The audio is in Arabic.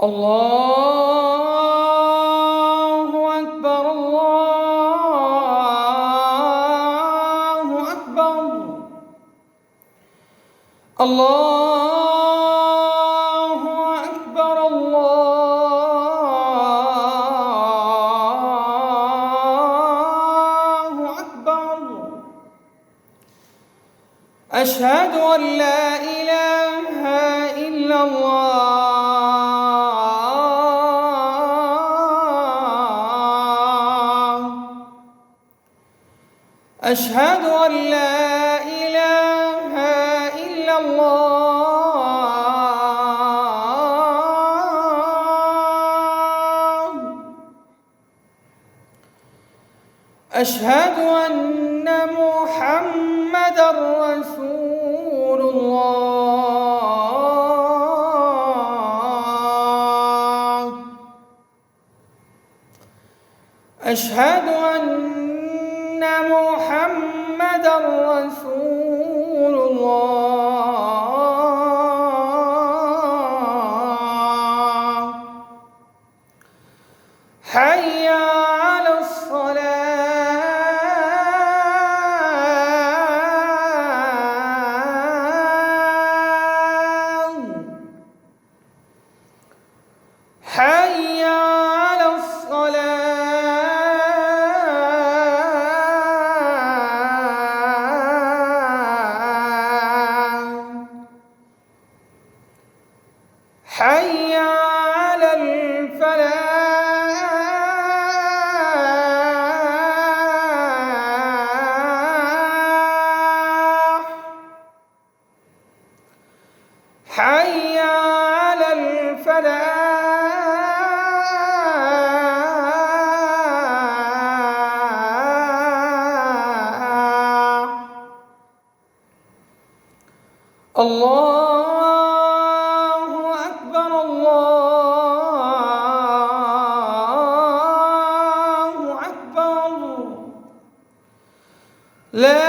الله أكبر الله أكبر الله أكبر الله أكبر أشهد أن لا إله إلا الله أشهد أن لا إله إلا الله أشهد أن محمدًا رسول الله أشهد أن محمدًا رسول الله حي على الصلاة حي على الصلاة حي على الفلاح حي على الفلاح الله أكبر الله أكبر لا